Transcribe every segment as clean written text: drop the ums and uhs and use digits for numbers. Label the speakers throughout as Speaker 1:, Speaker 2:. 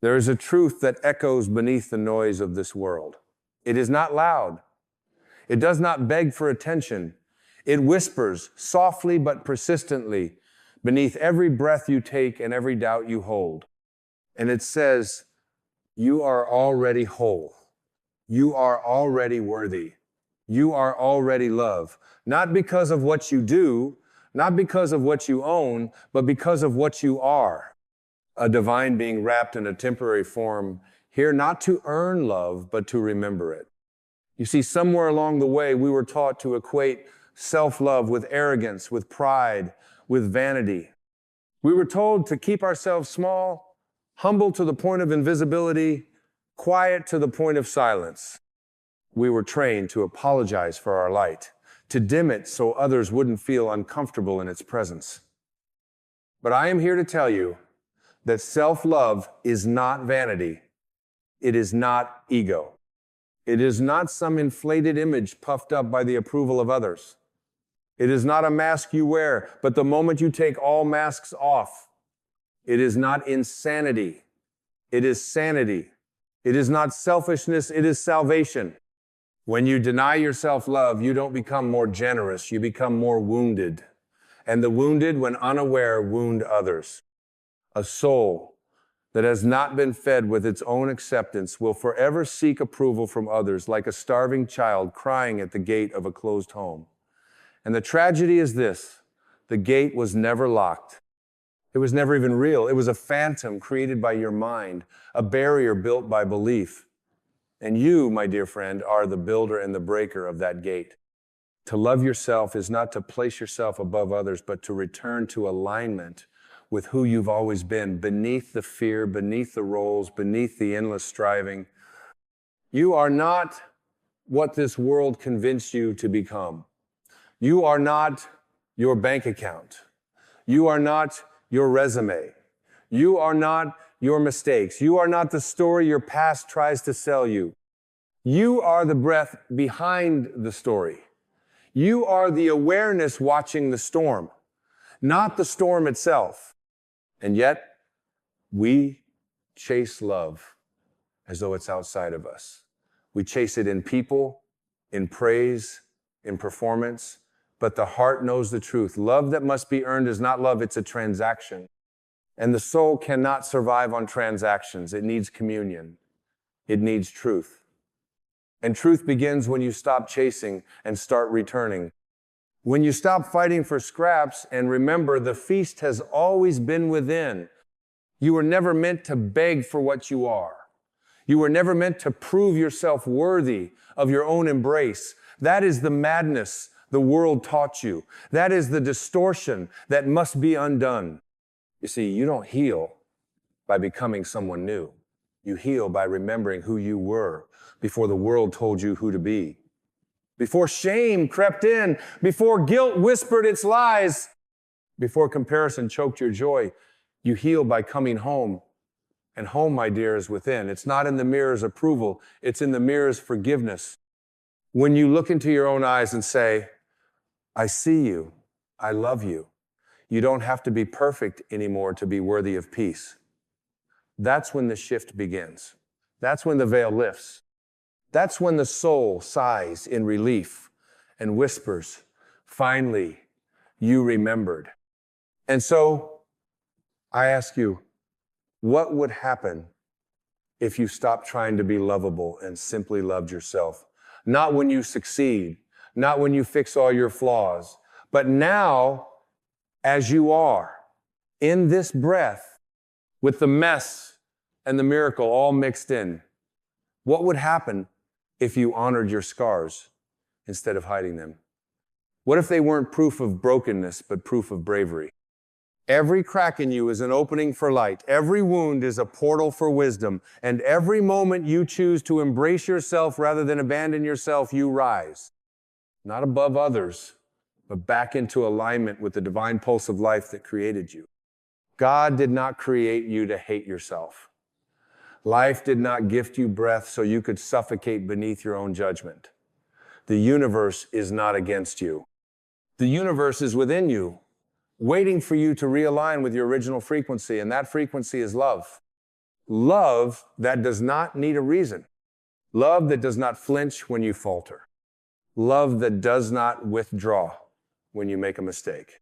Speaker 1: There is a truth that echoes beneath the noise of this world. It is not loud. It does not beg for attention. It whispers softly but persistently beneath every breath you take and every doubt you hold. And it says, you are already whole. You are already worthy. You are already love. Not because of what you do, not because of what you own, but because of what you are. A divine being wrapped in a temporary form, here not to earn love, but to remember it. You see, somewhere along the way, we were taught to equate self-love with arrogance, with pride, with vanity. We were told to keep ourselves small, humble to the point of invisibility, quiet to the point of silence. We were trained to apologize for our light, to dim it so others wouldn't feel uncomfortable in its presence. But I am here to tell you that self-love is not vanity. It is not ego. It is not some inflated image puffed up by the approval of others. It is not a mask you wear, but the moment you take all masks off. It is not insanity. It is sanity. It is not selfishness, it is salvation. When you deny yourself love, you don't become more generous, you become more wounded. And the wounded, when unaware, wound others. A soul that has not been fed with its own acceptance will forever seek approval from others, like a starving child crying at the gate of a closed home. And the tragedy is this: the gate was never locked. It was never even real. It was a phantom created by your mind, a barrier built by belief. And you, my dear friend, are the builder and the breaker of that gate. To love yourself is not to place yourself above others, but to return to alignment with who you've always been, beneath the fear, beneath the roles, beneath the endless striving. You are not what this world convinced you to become. You are not your bank account. You are not your resume. You are not your mistakes. You are not the story your past tries to sell you. You are the breath behind the story. You are the awareness watching the storm, not the storm itself. And yet, we chase love as though it's outside of us. We chase it in people, in praise, in performance, but the heart knows the truth. Love that must be earned is not love, it's a transaction. And the soul cannot survive on transactions. It needs communion. It needs truth. And truth begins when you stop chasing and start returning. When you stop fighting for scraps and remember the feast has always been within. You were never meant to beg for what you are. You were never meant to prove yourself worthy of your own embrace. That is the madness the world taught you. That is the distortion that must be undone. You see, you don't heal by becoming someone new. You heal by remembering who you were before the world told you who to be. Before shame crept in, before guilt whispered its lies, before comparison choked your joy, you heal by coming home. And home, my dear, is within. It's not in the mirror's approval. It's in the mirror's forgiveness. When you look into your own eyes and say, I see you, I love you. You don't have to be perfect anymore to be worthy of peace. That's when the shift begins. That's when the veil lifts. That's when the soul sighs in relief and whispers, finally, you remembered. And so I ask you, what would happen if you stopped trying to be lovable and simply loved yourself? Not when you succeed, not when you fix all your flaws, but now, as you are, in this breath, with the mess and the miracle all mixed in. What would happen if you honored your scars instead of hiding them? What if they weren't proof of brokenness, but proof of bravery? Every crack in you is an opening for light. Every wound is a portal for wisdom. And every moment you choose to embrace yourself rather than abandon yourself, you rise. Not above others, but back into alignment with the divine pulse of life that created you. God did not create you to hate yourself. Life did not gift you breath so you could suffocate beneath your own judgment. The universe is not against you. The universe is within you, waiting for you to realign with your original frequency, and that frequency is love. Love that does not need a reason. Love that does not flinch when you falter. Love that does not withdraw when you make a mistake.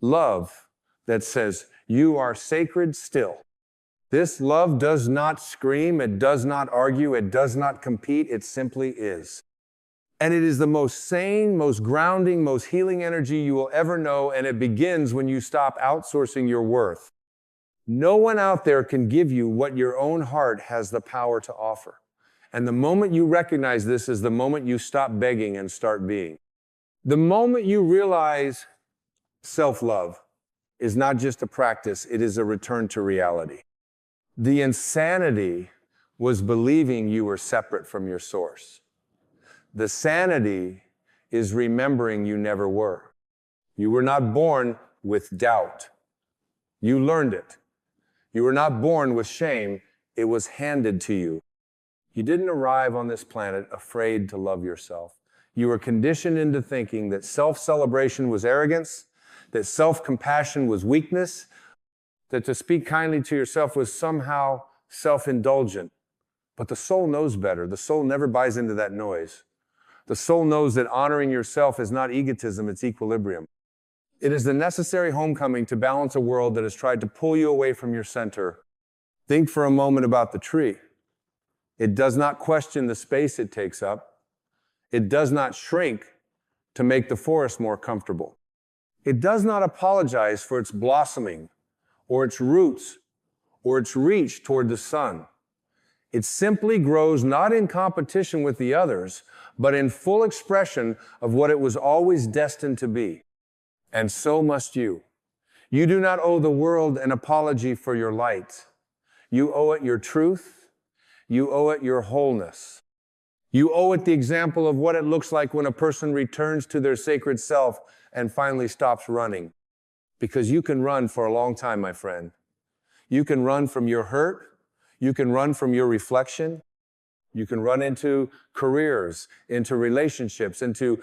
Speaker 1: Love that says, you are sacred still. This love does not scream, it does not argue, it does not compete, it simply is. And it is the most sane, most grounding, most healing energy you will ever know, and it begins when you stop outsourcing your worth. No one out there can give you what your own heart has the power to offer. And the moment you recognize this is the moment you stop begging and start being. The moment you realize self-love is not just a practice, it is a return to reality. The insanity was believing you were separate from your source. The sanity is remembering you never were. You were not born with doubt. You learned it. You were not born with shame. It was handed to you. You didn't arrive on this planet afraid to love yourself. You were conditioned into thinking that self-celebration was arrogance, that self-compassion was weakness, that to speak kindly to yourself was somehow self-indulgent. But the soul knows better. The soul never buys into that noise. The soul knows that honoring yourself is not egotism, it's equilibrium. It is the necessary homecoming to balance a world that has tried to pull you away from your center. Think for a moment about the tree. It does not question the space it takes up. It does not shrink to make the forest more comfortable. It does not apologize for its blossoming, or its roots, or its reach toward the sun. It simply grows not in competition with the others, but in full expression of what it was always destined to be. And so must you. You do not owe the world an apology for your light. You owe it your truth. You owe it your wholeness. You owe it the example of what it looks like when a person returns to their sacred self and finally stops running. Because you can run for a long time, my friend. You can run from your hurt. You can run from your reflection. You can run into careers, into relationships, into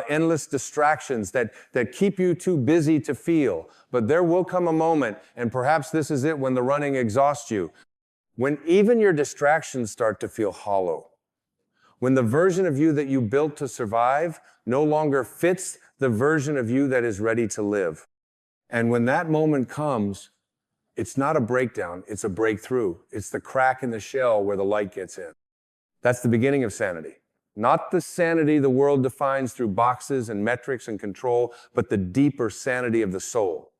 Speaker 1: endless distractions that keep you too busy to feel. But there will come a moment, and perhaps this is it, when the running exhausts you, when even your distractions start to feel hollow. When the version of you that you built to survive no longer fits the version of you that is ready to live. And when that moment comes, it's not a breakdown, it's a breakthrough. It's the crack in the shell where the light gets in. That's the beginning of sanity. Not the sanity the world defines through boxes and metrics and control, but the deeper sanity of the soul.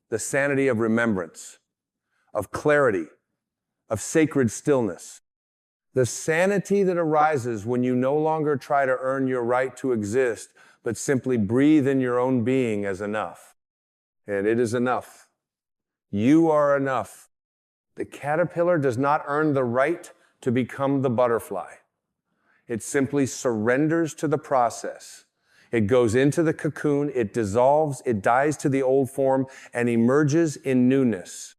Speaker 1: The sanity of remembrance, of clarity, of sacred stillness. The sanity that arises when you no longer try to earn your right to exist, but simply breathe in your own being as enough. And it is enough. You are enough. The caterpillar does not earn the right to become the butterfly. It simply surrenders to the process. It goes into the cocoon, it dissolves, it dies to the old form, and emerges in newness.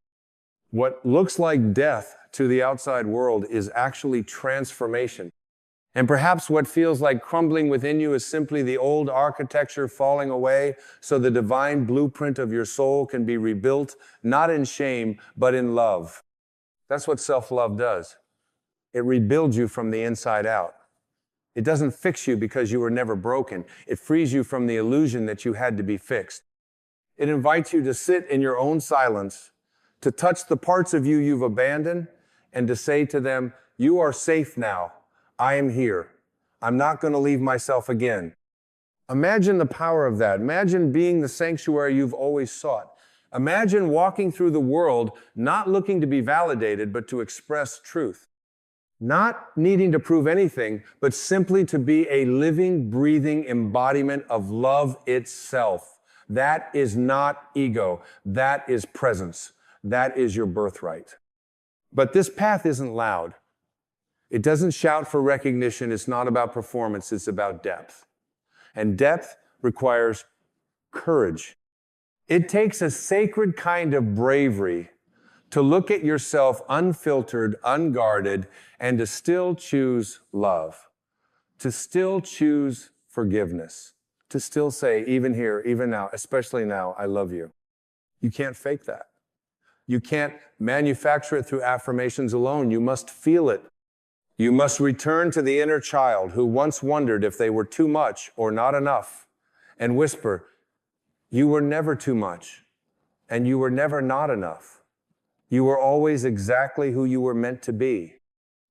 Speaker 1: What looks like death to the outside world is actually transformation. And perhaps what feels like crumbling within you is simply the old architecture falling away so the divine blueprint of your soul can be rebuilt, not in shame, but in love. That's what self-love does. It rebuilds you from the inside out. It doesn't fix you because you were never broken. It frees you from the illusion that you had to be fixed. It invites you to sit in your own silence, to touch the parts of you you've abandoned, and to say to them, you are safe now. I am here. I'm not going to leave myself again. Imagine the power of that. Imagine being the sanctuary you've always sought. Imagine walking through the world not looking to be validated, but to express truth. Not needing to prove anything, but simply to be a living, breathing embodiment of love itself. That is not ego. That is presence. That is your birthright. But this path isn't loud. It doesn't shout for recognition. It's not about performance. It's about depth. And depth requires courage. It takes a sacred kind of bravery to look at yourself unfiltered, unguarded, and to still choose love, to still choose forgiveness, to still say, even here, even now, especially now, I love you. You can't fake that. You can't manufacture it through affirmations alone. You must feel it. You must return to the inner child who once wondered if they were too much or not enough, and whisper, you were never too much, and you were never not enough. You were always exactly who you were meant to be.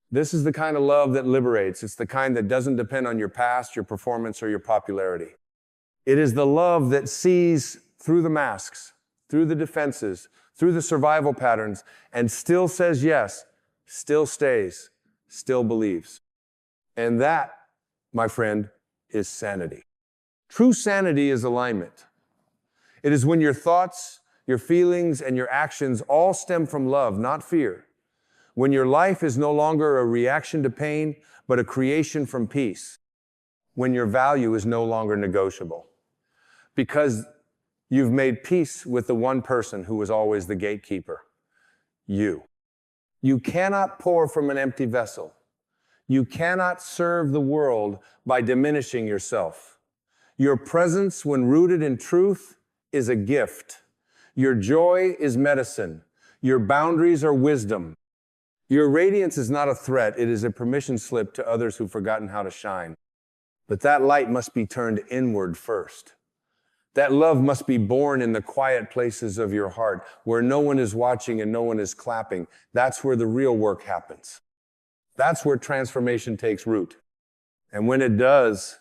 Speaker 1: This is the kind of love that liberates. It's the kind that doesn't depend on your past, your performance, or your popularity. It is the love that sees through the masks, through the defenses, through the survival patterns, and still says yes, still stays, still believes. And that, my friend, is sanity. True sanity is alignment. It is when your thoughts, your feelings, and your actions all stem from love, not fear. When your life is no longer a reaction to pain, but a creation from peace. When your value is no longer negotiable. Because you've made peace with the one person who was always the gatekeeper. You. You cannot pour from an empty vessel. You cannot serve the world by diminishing yourself. Your presence, when rooted in truth, is a gift. Your joy is medicine. Your boundaries are wisdom. Your radiance is not a threat. It is a permission slip to others who've forgotten how to shine. But that light must be turned inward first. That love must be born in the quiet places of your heart, where no one is watching and no one is clapping. That's where the real work happens. That's where transformation takes root. And when it does,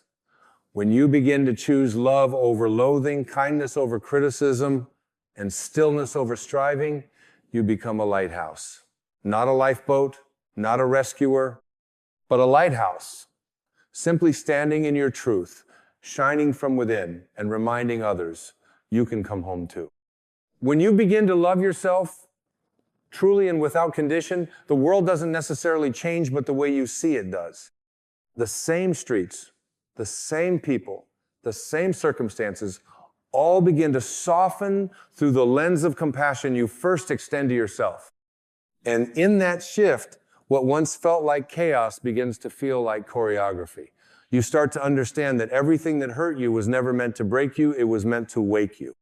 Speaker 1: when you begin to choose love over loathing, kindness over criticism, and stillness over striving, you become a lighthouse. Not a lifeboat, not a rescuer, but a lighthouse. Simply standing in your truth, shining from within and reminding others you can come home too. When you begin to love yourself truly and without condition, the world doesn't necessarily change, but the way you see it does. The same streets, the same people, the same circumstances all begin to soften through the lens of compassion you first extend to yourself. And in that shift, what once felt like chaos begins to feel like choreography. You start to understand that everything that hurt you was never meant to break you, it was meant to wake you.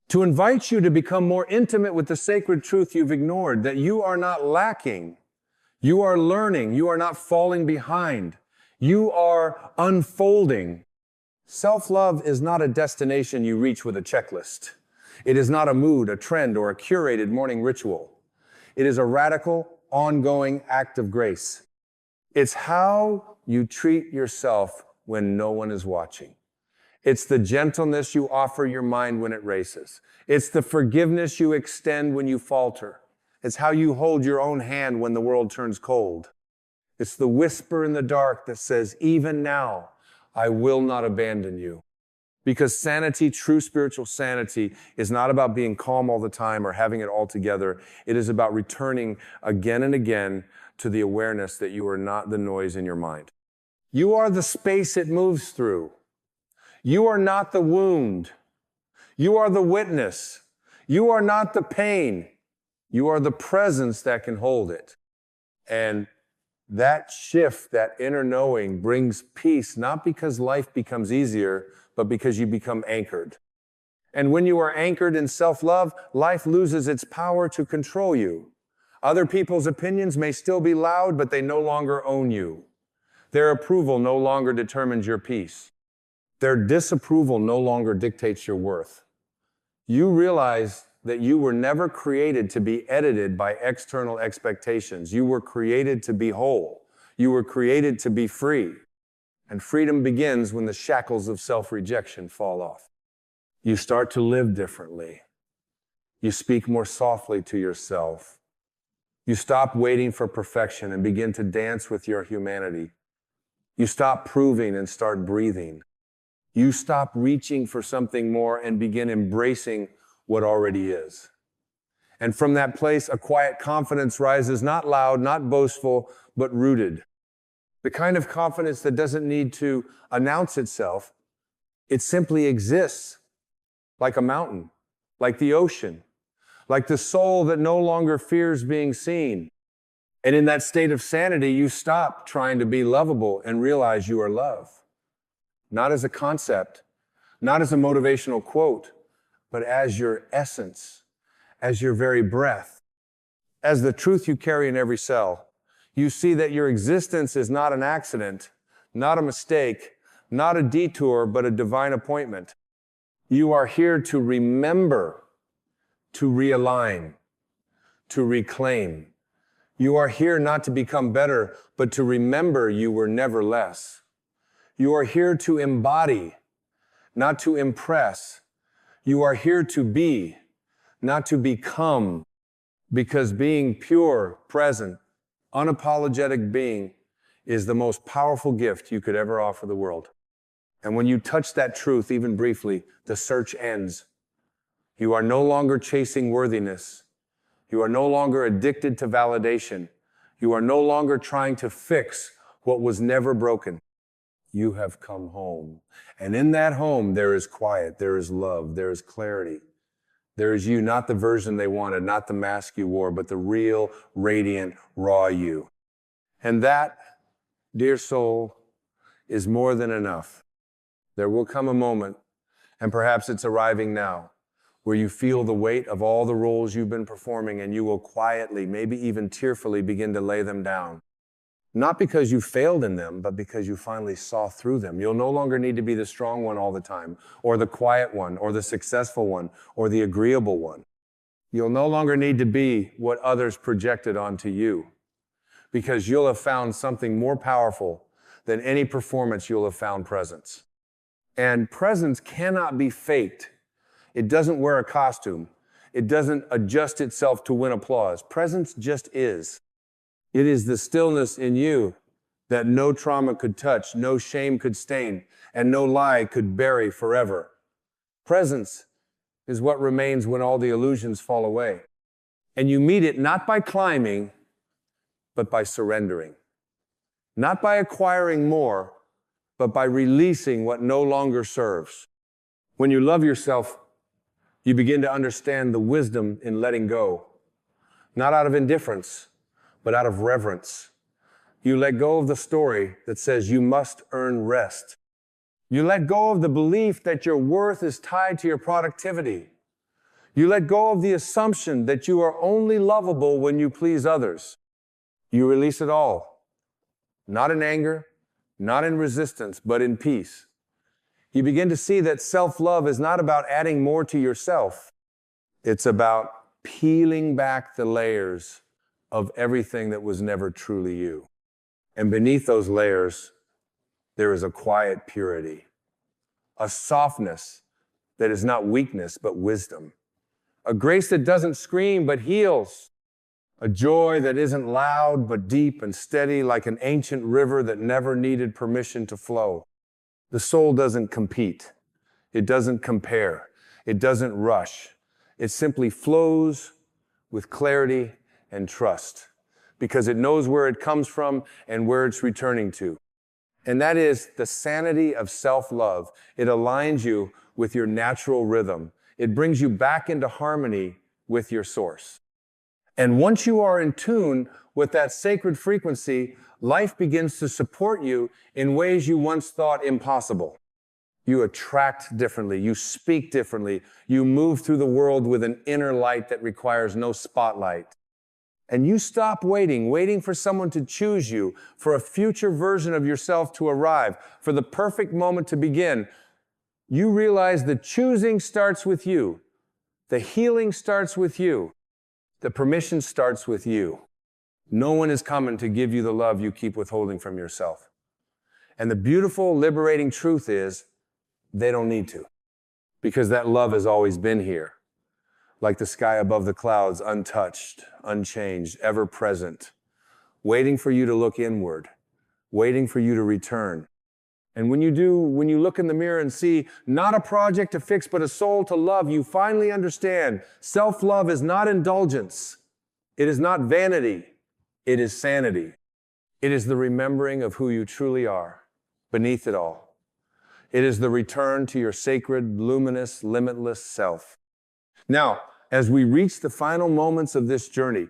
Speaker 1: To invite you to become more intimate with the sacred truth you've ignored, that you are not lacking. You are learning. You are not falling behind. You are unfolding. Self-love is not a destination you reach with a checklist. It is not a mood, a trend, or a curated morning ritual. It is a radical, ongoing act of grace. It's how you treat yourself when no one is watching. It's the gentleness you offer your mind when it races. It's the forgiveness you extend when you falter. It's how you hold your own hand when the world turns cold. It's the whisper in the dark that says, even now, I will not abandon you. Because sanity, true spiritual sanity, is not about being calm all the time or having it all together. It is about returning again and again to the awareness that you are not the noise in your mind. You are the space it moves through. You are not the wound. You are the witness. You are not the pain. You are the presence that can hold it. And that shift, that inner knowing, brings peace, not because life becomes easier, but because you become anchored. And when you are anchored in self-love, life loses its power to control you. Other people's opinions may still be loud, but they no longer own you. Their approval no longer determines your peace. Their disapproval no longer dictates your worth. You realize that you were never created to be edited by external expectations. You were created to be whole. You were created to be free. And freedom begins when the shackles of self-rejection fall off. You start to live differently. You speak more softly to yourself. You stop waiting for perfection and begin to dance with your humanity. You stop proving and start breathing. You stop reaching for something more and begin embracing what already is. And from that place, a quiet confidence rises, not loud, not boastful, but rooted. The kind of confidence that doesn't need to announce itself. It simply exists, like a mountain, like the ocean, like the soul that no longer fears being seen. And in that state of sanity, you stop trying to be lovable and realize you are love. Not as a concept, not as a motivational quote, but as your essence, as your very breath, as the truth you carry in every cell. You see that your existence is not an accident, not a mistake, not a detour, but a divine appointment. You are here to remember, to realign, to reclaim. You are here not to become better, but to remember you were never less. You are here to embody, not to impress. You are here to be, not to become, because being pure, present, unapologetic being is the most powerful gift you could ever offer the world. And when you touch that truth, even briefly, the search ends. You are no longer chasing worthiness. You are no longer addicted to validation. You are no longer trying to fix what was never broken. You have come home. And in that home, there is quiet, there is love, there is clarity. There is you, not the version they wanted, not the mask you wore, but the real, radiant, raw you. And that, dear soul, is more than enough. There will come a moment, and perhaps it's arriving now, where you feel the weight of all the roles you've been performing, and you will quietly, maybe even tearfully, begin to lay them down. Not because you failed in them, but because you finally saw through them. You'll no longer need to be the strong one all the time, or the quiet one, or the successful one, or the agreeable one. You'll no longer need to be what others projected onto you, because you'll have found something more powerful than any performance. You'll have found presence. And presence cannot be faked. It doesn't wear a costume. It doesn't adjust itself to win applause. Presence just is. It is the stillness in you that no trauma could touch, no shame could stain, and no lie could bury forever. Presence is what remains when all the illusions fall away. And you meet it not by climbing, but by surrendering. Not by acquiring more, but by releasing what no longer serves. When you love yourself, you begin to understand the wisdom in letting go, not out of indifference, but out of reverence. You let go of the story that says you must earn rest. You let go of the belief that your worth is tied to your productivity. You let go of the assumption that you are only lovable when you please others. You release it all, not in anger, not in resistance, but in peace. You begin to see that self-love is not about adding more to yourself. It's about peeling back the layers of everything that was never truly you. And beneath those layers, there is a quiet purity, a softness that is not weakness, but wisdom, a grace that doesn't scream, but heals, a joy that isn't loud, but deep and steady, like an ancient river that never needed permission to flow. The soul doesn't compete. It doesn't compare. It doesn't rush. It simply flows with clarity and trust because it knows where it comes from and where it's returning to. And that is the sanity of self-love. It aligns you with your natural rhythm. It brings you back into harmony with your source. And once you are in tune with that sacred frequency, life begins to support you in ways you once thought impossible. You attract differently, you speak differently, you move through the world with an inner light that requires no spotlight. And you stop waiting for someone to choose you, for a future version of yourself to arrive, for the perfect moment to begin. You realize the choosing starts with you. The healing starts with you. The permission starts with you. No one is coming to give you the love you keep withholding from yourself. And the beautiful, liberating truth is, they don't need to. Because that love has always been here. Like the sky above the clouds, untouched, unchanged, ever present. Waiting for you to look inward. Waiting for you to return. And when you do, when you look in the mirror and see not a project to fix, but a soul to love, you finally understand self-love is not indulgence. It is not vanity. It is sanity. It is the remembering of who you truly are beneath it all. It is the return to your sacred, luminous, limitless self. Now, as we reach the final moments of this journey,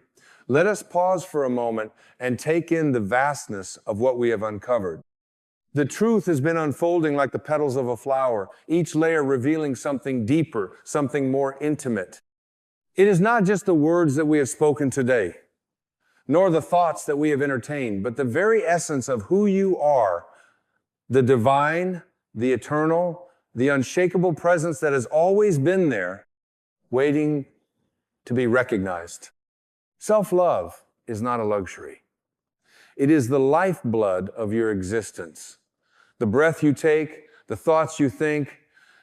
Speaker 1: let us pause for a moment and take in the vastness of what we have uncovered. The truth has been unfolding like the petals of a flower, each layer revealing something deeper, something more intimate. It is not just the words that we have spoken today, nor the thoughts that we have entertained, but the very essence of who you are, the divine, the eternal, the unshakable presence that has always been there, waiting to be recognized. Self-love is not a luxury. It is the lifeblood of your existence. The breath you take, the thoughts you think,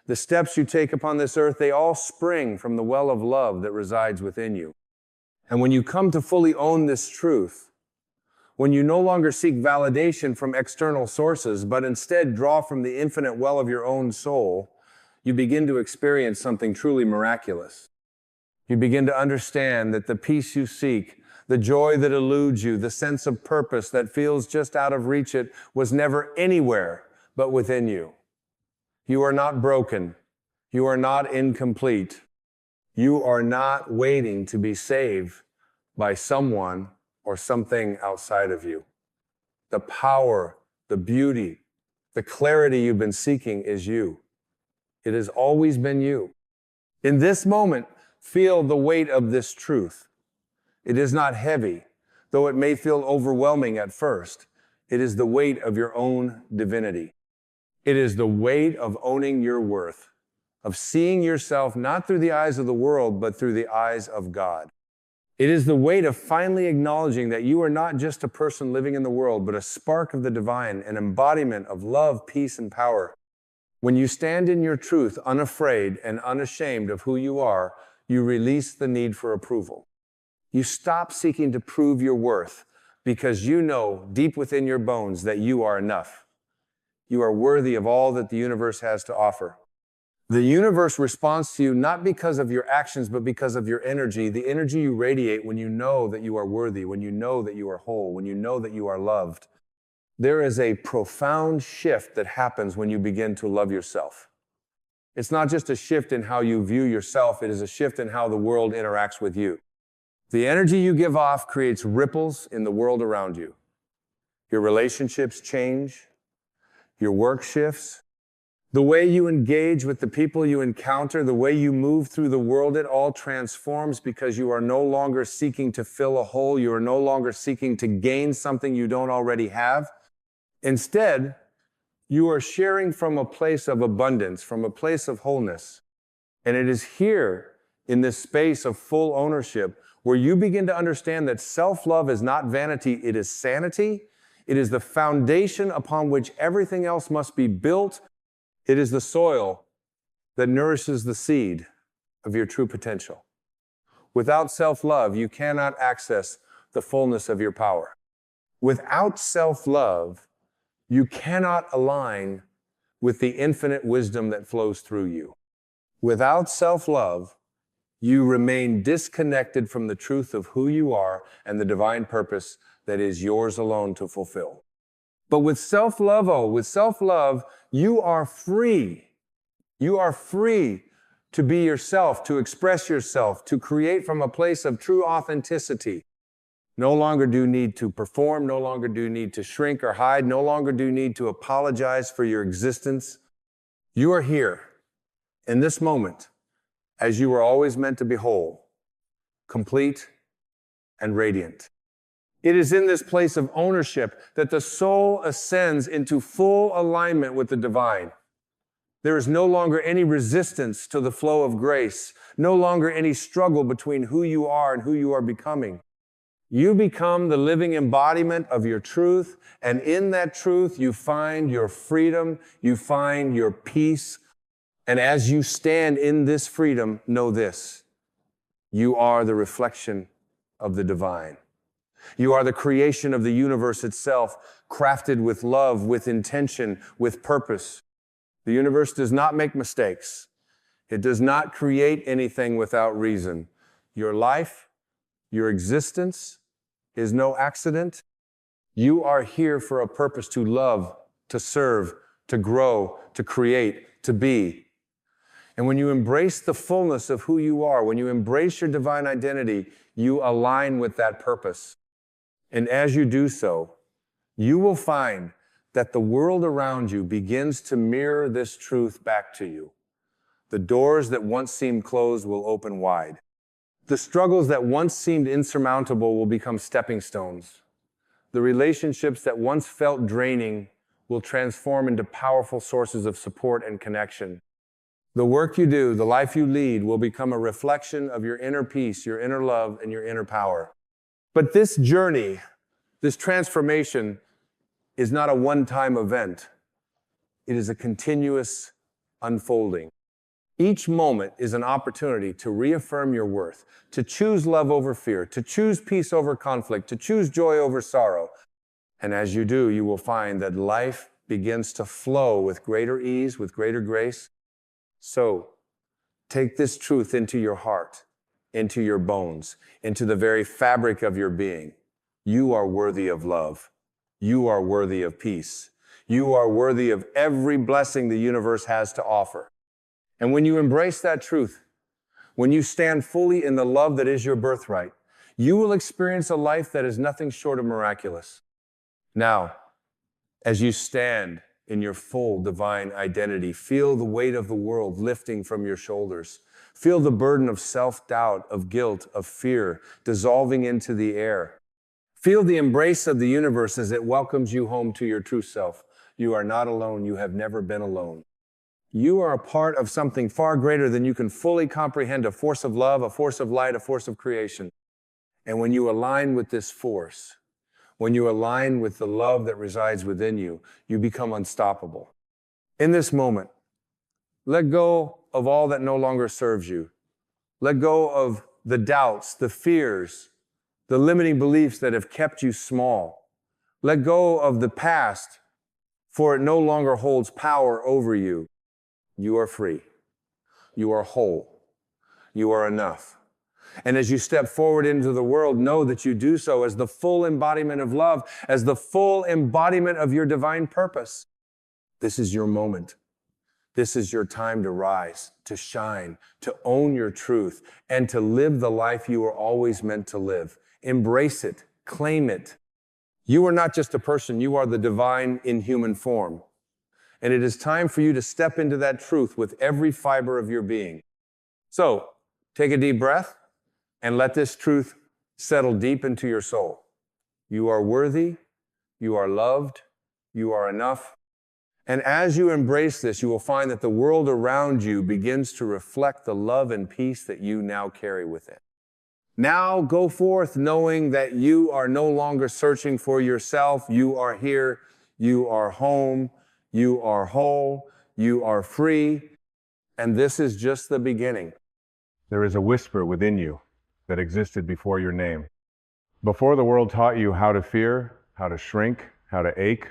Speaker 1: the steps you take upon this earth, they all spring from the well of love that resides within you. And when you come to fully own this truth, when you no longer seek validation from external sources, but instead draw from the infinite well of your own soul, you begin to experience something truly miraculous. You begin to understand that the peace you seek, the joy that eludes you, the sense of purpose that feels just out of reach, it was never anywhere but within you. You are not broken. You are not incomplete. You are not waiting to be saved by someone or something outside of you. The power, the beauty, the clarity you've been seeking is you. It has always been you. In this moment, feel the weight of this truth. It is not heavy, though it may feel overwhelming at first. It is the weight of your own divinity. It is the weight of owning your worth, of seeing yourself not through the eyes of the world, but through the eyes of God. It is the weight of finally acknowledging that you are not just a person living in the world, but a spark of the divine, an embodiment of love, peace, and power. When you stand in your truth, unafraid and unashamed of who you are, you release the need for approval. You stop seeking to prove your worth because you know deep within your bones that you are enough. You are worthy of all that the universe has to offer. The universe responds to you not because of your actions, but because of your energy, the energy you radiate when you know that you are worthy, when you know that you are whole, when you know that you are loved. There is a profound shift that happens when you begin to love yourself. It's not just a shift in how you view yourself, it is a shift in how the world interacts with you. The energy you give off creates ripples in the world around you. Your relationships change. Your work shifts. The way you engage with the people you encounter, the way you move through the world, it all transforms because you are no longer seeking to fill a hole. You are no longer seeking to gain something you don't already have. Instead, you are sharing from a place of abundance, from a place of wholeness. And it is here, in this space of full ownership, where you begin to understand that self-love is not vanity, it is sanity. It is the foundation upon which everything else must be built. It is the soil that nourishes the seed of your true potential. Without self-love, you cannot access the fullness of your power. Without self-love, you cannot align with the infinite wisdom that flows through you. Without self-love, you remain disconnected from the truth of who you are and the divine purpose that is yours alone to fulfill. But with self-love, you are free. You are free to be yourself, to express yourself, to create from a place of true authenticity. No longer do you need to perform, no longer do you need to shrink or hide, no longer do you need to apologize for your existence. You are here in this moment as you were always meant to be whole, complete, and radiant. It is in this place of ownership that the soul ascends into full alignment with the divine. There is no longer any resistance to the flow of grace, no longer any struggle between who you are and who you are becoming. You become the living embodiment of your truth, and in that truth you find your freedom, you find your peace. And as you stand in this freedom, know this: you are the reflection of the divine. You are the creation of the universe itself, crafted with love, with intention, with purpose. The universe does not make mistakes. It does not create anything without reason. Your life, your existence is no accident. You are here for a purpose: to love, to serve, to grow, to create, to be. And when you embrace the fullness of who you are, when you embrace your divine identity, you align with that purpose. And as you do so, you will find that the world around you begins to mirror this truth back to you. The doors that once seemed closed will open wide. The struggles that once seemed insurmountable will become stepping stones. The relationships that once felt draining will transform into powerful sources of support and connection. The work you do, the life you lead, will become a reflection of your inner peace, your inner love, and your inner power. But this journey, this transformation, is not a one-time event. It is a continuous unfolding. Each moment is an opportunity to reaffirm your worth, to choose love over fear, to choose peace over conflict, to choose joy over sorrow. And as you do, you will find that life begins to flow with greater ease, with greater grace. So, take this truth into your heart, into your bones, into the very fabric of your being. You are worthy of love. You are worthy of peace. You are worthy of every blessing the universe has to offer. And when you embrace that truth, when you stand fully in the love that is your birthright, you will experience a life that is nothing short of miraculous. Now, as you stand in your full divine identity, feel the weight of the world lifting from your shoulders. Feel the burden of self-doubt, of guilt, of fear dissolving into the air. Feel the embrace of the universe as it welcomes you home to your true self. You are not alone. You have never been alone. You are a part of something far greater than you can fully comprehend, a force of love, a force of light, a force of creation. And when you align with this force, when you align with the love that resides within you, you become unstoppable. In this moment, let go of all that no longer serves you. Let go of the doubts, the fears, the limiting beliefs that have kept you small. Let go of the past, for it no longer holds power over you. You are free. You are whole. You are enough. And as you step forward into the world, know that you do so as the full embodiment of love, as the full embodiment of your divine purpose. This is your moment. This is your time to rise, to shine, to own your truth, and to live the life you were always meant to live. Embrace it. Claim it. You are not just a person. You are the divine in human form. And it is time for you to step into that truth with every fiber of your being. So, take a deep breath and let this truth settle deep into your soul. You are worthy, you are loved, you are enough. And as you embrace this, you will find that the world around you begins to reflect the love and peace that you now carry within. Now go forth knowing that you are no longer searching for yourself. You are here, you are home, you are whole, you are free, and this is just the beginning.
Speaker 2: There is a whisper within you that existed before your name. Before the world taught you how to fear, how to shrink, how to ache,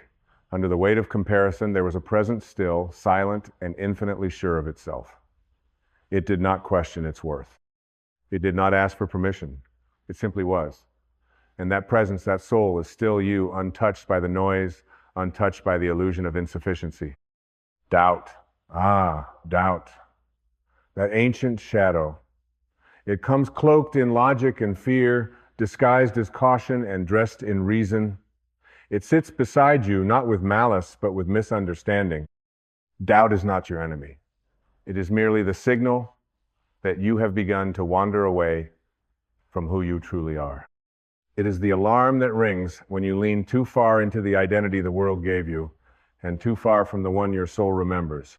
Speaker 2: under the weight of comparison, there was a presence still, silent, and infinitely sure of itself. It did not question its worth. It did not ask for permission. It simply was. And that presence, that soul, is still you, untouched by the noise, untouched by the illusion of insufficiency. Doubt. Doubt. That ancient shadow. It comes cloaked in logic and fear, disguised as caution and dressed in reason. It sits beside you, not with malice, but with misunderstanding. Doubt is not your enemy. It is merely the signal that you have begun to wander away from who you truly are. It is the alarm that rings when you lean too far into the identity the world gave you and too far from the one your soul remembers.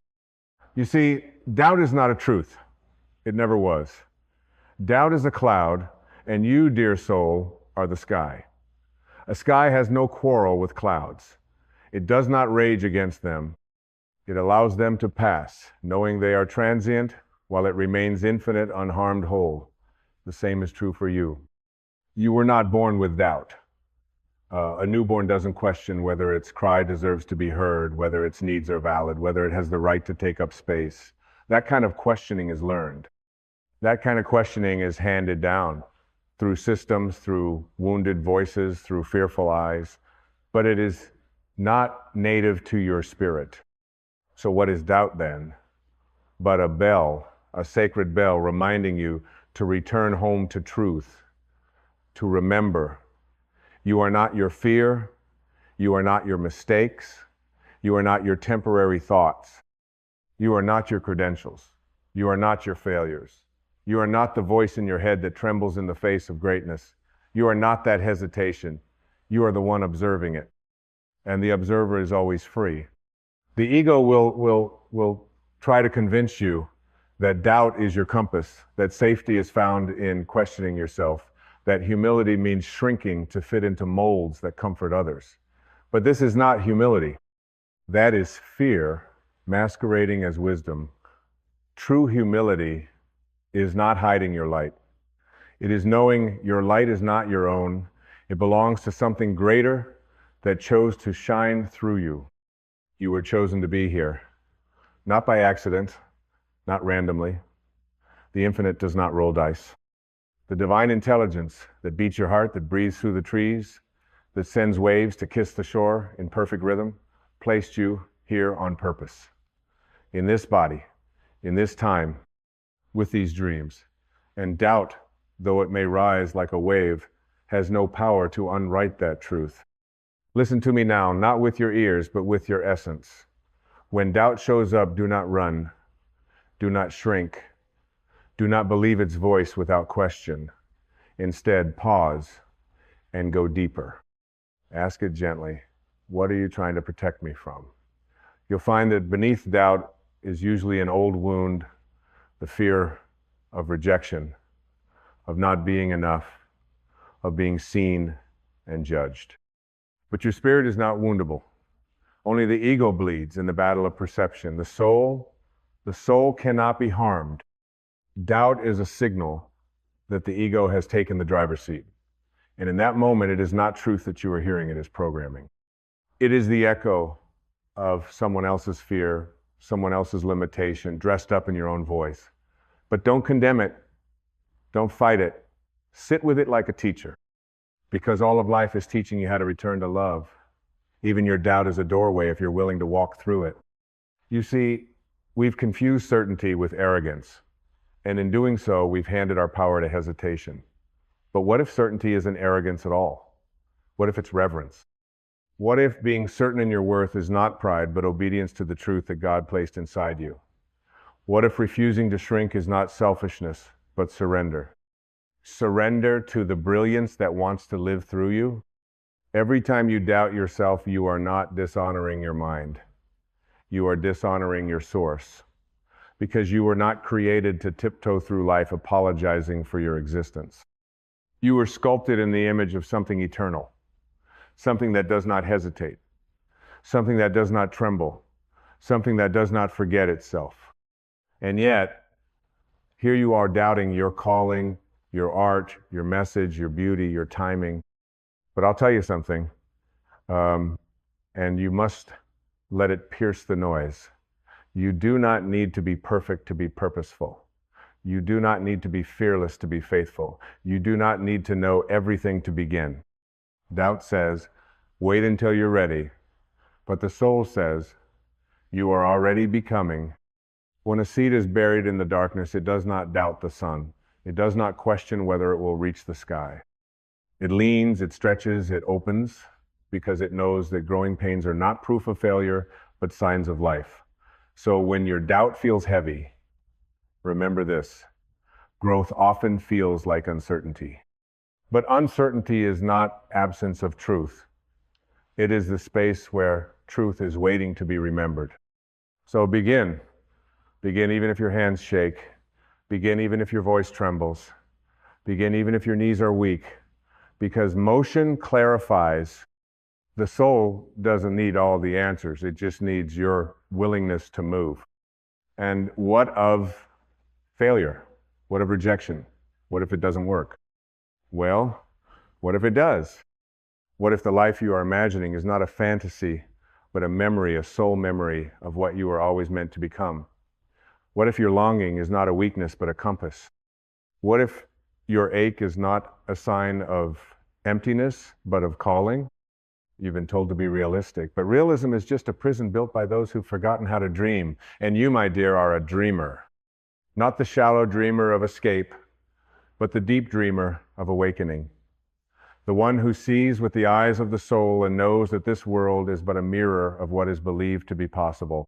Speaker 2: You see, doubt is not a truth. It never was. Doubt is a cloud, and you, dear soul, are the sky. A sky has no quarrel with clouds. It does not rage against them. It allows them to pass, knowing they are transient, while it remains infinite, unharmed whole. The same is true for you. You were not born with doubt. A newborn doesn't question whether its cry deserves to be heard, whether its needs are valid, whether it has the right to take up space. That kind of questioning is learned. That kind of questioning is handed down through systems, through wounded voices, through fearful eyes, but it is not native to your spirit. So what is doubt then? But a bell, a sacred bell reminding you to return home to truth, to remember. You are not your fear. You are not your mistakes. You are not your temporary thoughts. You are not your credentials. You are not your failures. You are not the voice in your head that trembles in the face of greatness. You are not that hesitation. You are the one observing it. And the observer is always free. The ego will try to convince you that doubt is your compass, that safety is found in questioning yourself, that humility means shrinking to fit into molds that comfort others. But this is not humility. That is fear masquerading as wisdom. True humility is not hiding your light. It is knowing your light is not your own. It belongs to something greater that chose to shine through you. You were chosen to be here, not by accident, not randomly. The infinite does not roll dice. The divine intelligence that beats your heart, that breathes through the trees, that sends waves to kiss the shore in perfect rhythm, placed you here on purpose. In this body, in this time, with these dreams. And doubt, though it may rise like a wave, has no power to unwrite that truth. Listen to me now, not with your ears, but with your essence. When doubt shows up, do not run. Do not shrink. Do not believe its voice without question. Instead, pause and go deeper. Ask it gently, what are you trying to protect me from? You'll find that beneath doubt is usually an old wound, the fear of rejection, of not being enough, of being seen and judged. But your spirit is not woundable. Only the ego bleeds in the battle of perception. The soul cannot be harmed. Doubt is a signal that the ego has taken the driver's seat. And in that moment, it is not truth that you are hearing, it is programming. It is the echo of someone else's fear, someone else's limitation, dressed up in your own voice. But don't condemn it. Don't fight it. Sit with it like a teacher. Because all of life is teaching you how to return to love. Even your doubt is a doorway if you're willing to walk through it. You see, we've confused certainty with arrogance. And in doing so, we've handed our power to hesitation. But what if certainty isn't arrogance at all? What if it's reverence? What if being certain in your worth is not pride, but obedience to the truth that God placed inside you? What if refusing to shrink is not selfishness, but surrender? Surrender to the brilliance that wants to live through you? Every time you doubt yourself, you are not dishonoring your mind. You are dishonoring your source. Because you were not created to tiptoe through life apologizing for your existence. You were sculpted in the image of something eternal, something that does not hesitate, something that does not tremble, something that does not forget itself. And yet, here you are doubting your calling, your art, your message, your beauty, your timing. But I'll tell you something, and you must let it pierce the noise. You do not need to be perfect to be purposeful. You do not need to be fearless to be faithful. You do not need to know everything to begin. Doubt says, wait until you're ready. But the soul says, you are already becoming. When a seed is buried in the darkness, it does not doubt the sun. It does not question whether it will reach the sky. It leans, it stretches, it opens, because it knows that growing pains are not proof of failure, but signs of life. So when your doubt feels heavy, remember this: growth often feels like uncertainty. But uncertainty is not absence of truth. It is the space where truth is waiting to be remembered. So begin. Begin even if your hands shake. Begin even if your voice trembles. Begin even if your knees are weak. Because motion clarifies. The soul doesn't need all the answers. It just needs your willingness to move. And what of failure? What of rejection? What if it doesn't work? Well, what if it does? What if the life you are imagining is not a fantasy, but a memory, a soul memory of what you were always meant to become? What if your longing is not a weakness, but a compass? What if your ache is not a sign of emptiness, but of calling? You've been told to be realistic, but realism is just a prison built by those who've forgotten how to dream. And you, my dear, are a dreamer. Not the shallow dreamer of escape, but the deep dreamer of awakening. The one who sees with the eyes of the soul and knows that this world is but a mirror of what is believed to be possible.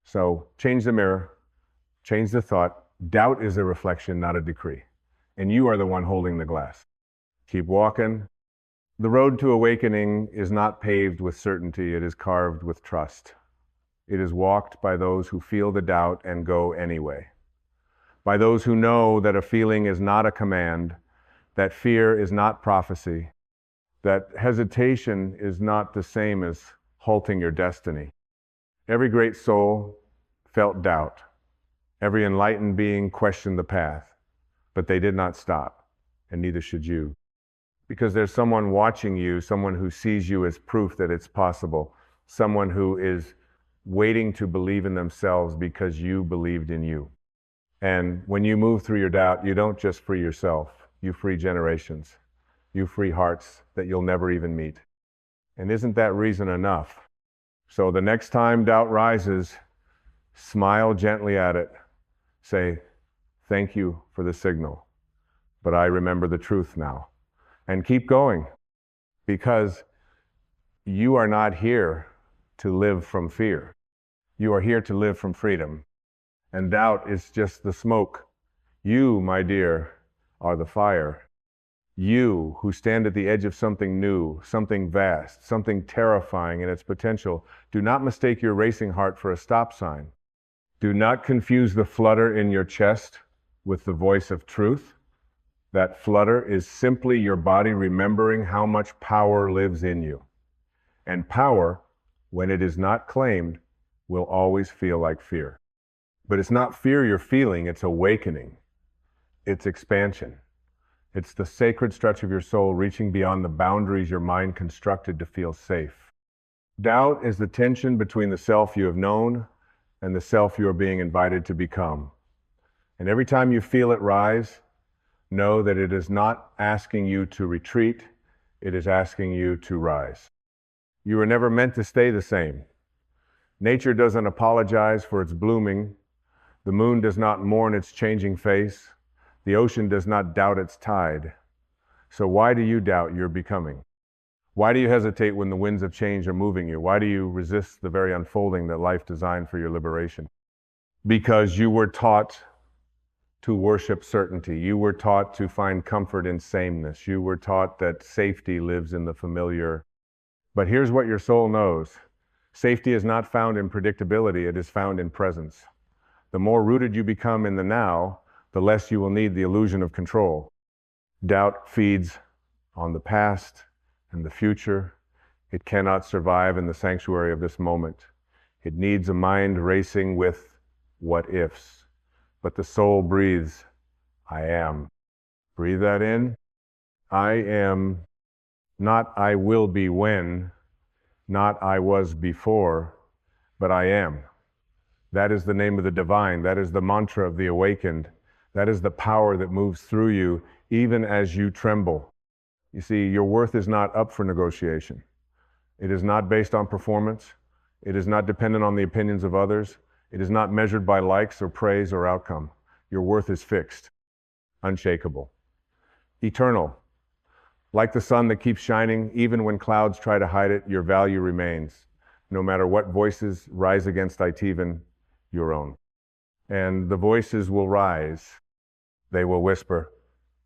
Speaker 2: So change the mirror, change the thought, Doubt is a reflection, not a decree. And you are the one holding the glass. Keep walking. The road to awakening is not paved with certainty, it is carved with trust. It is walked by those who feel the doubt and go anyway. By those who know that a feeling is not a command, that fear is not prophecy, that hesitation is not the same as halting your destiny. Every great soul felt doubt. Every enlightened being questioned the path, but they did not stop, and neither should you. Because there's someone watching you, someone who sees you as proof that it's possible, someone who is waiting to believe in themselves because you believed in you. And when you move through your doubt, you don't just free yourself, you free generations. You free hearts that you'll never even meet. And isn't that reason enough? So the next time doubt rises, smile gently at it. Say, thank you for the signal, but I remember the truth now. And keep going, because you are not here to live from fear. You are here to live from freedom. And doubt is just the smoke. You, my dear, are the fire. You, who stand at the edge of something new, something vast, something terrifying in its potential, do not mistake your racing heart for a stop sign. Do not confuse the flutter in your chest with the voice of truth. That flutter is simply your body remembering how much power lives in you. And power, when it is not claimed, will always feel like fear. But it's not fear you're feeling, it's awakening. It's expansion. It's the sacred stretch of your soul reaching beyond the boundaries your mind constructed to feel safe. Doubt is the tension between the self you have known and the self you are being invited to become. And every time you feel it rise, know that it is not asking you to retreat, it is asking you to rise. You were never meant to stay the same. Nature doesn't apologize for its blooming. The moon does not mourn its changing face. The ocean does not doubt its tide. So why do you doubt your becoming? Why do you hesitate when the winds of change are moving you? Why do you resist the very unfolding that life designed for your liberation? Because you were taught to worship certainty. You were taught to find comfort in sameness. You were taught that safety lives in the familiar. But here's what your soul knows. Safety is not found in predictability, it is found in presence. The more rooted you become in the now, the less you will need the illusion of control. Doubt feeds on the past and the future. It cannot survive in the sanctuary of this moment. It needs a mind racing with what ifs. But the soul breathes, I am. Breathe that in. I am, not I will be when, not I was before, but I am. That is the name of the divine. That is the mantra of the awakened. That is the power that moves through you, even as you tremble. You see, your worth is not up for negotiation. It is not based on performance. It is not dependent on the opinions of others. It is not measured by likes or praise or outcome. Your worth is fixed, unshakable, eternal. Like the sun that keeps shining, even when clouds try to hide it, your value remains. No matter what voices rise against Itivan, your own. And the voices will rise. They will whisper,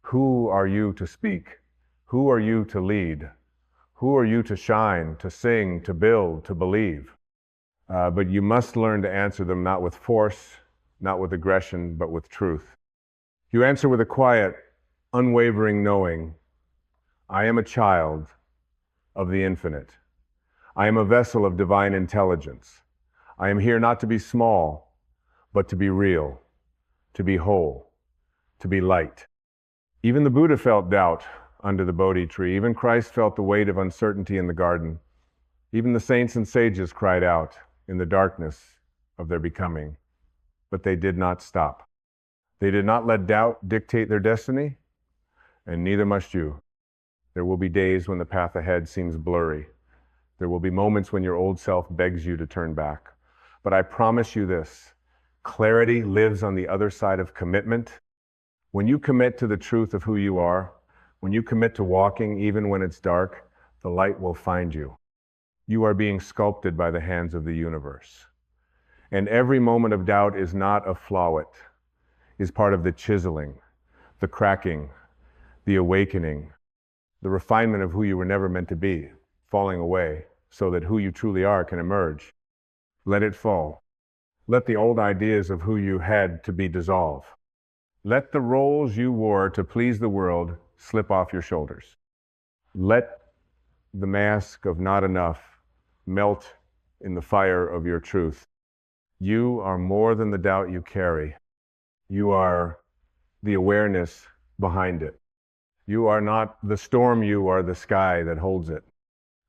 Speaker 2: who are you to speak? Who are you to lead? Who are you to shine, to sing, to build, to believe? But you must learn to answer them not with force, not with aggression, but with truth. You answer with a quiet, unwavering knowing, I am a child of the infinite. I am a vessel of divine intelligence. I am here not to be small, but to be real, to be whole, to be light. Even the Buddha felt doubt under the Bodhi tree. Even Christ felt the weight of uncertainty in the garden. Even the saints and sages cried out in the darkness of their becoming, but they did not stop. They did not let doubt dictate their destiny, and neither must you. There will be days when the path ahead seems blurry. There will be moments when your old self begs you to turn back. But I promise you this, clarity lives on the other side of commitment. When you commit to the truth of who you are, when you commit to walking even when it's dark, the light will find you. You are being sculpted by the hands of the universe. And every moment of doubt is not a flawet. is part of the chiseling, the cracking, the awakening, the refinement of who you were never meant to be, falling away so that who you truly are can emerge. Let it fall. Let the old ideas of who you had to be dissolve. Let the roles you wore to please the world slip off your shoulders. Let the mask of not enough melt in the fire of your truth. You are more than the doubt you carry. You are the awareness behind it. You are not the storm, you are the sky that holds it.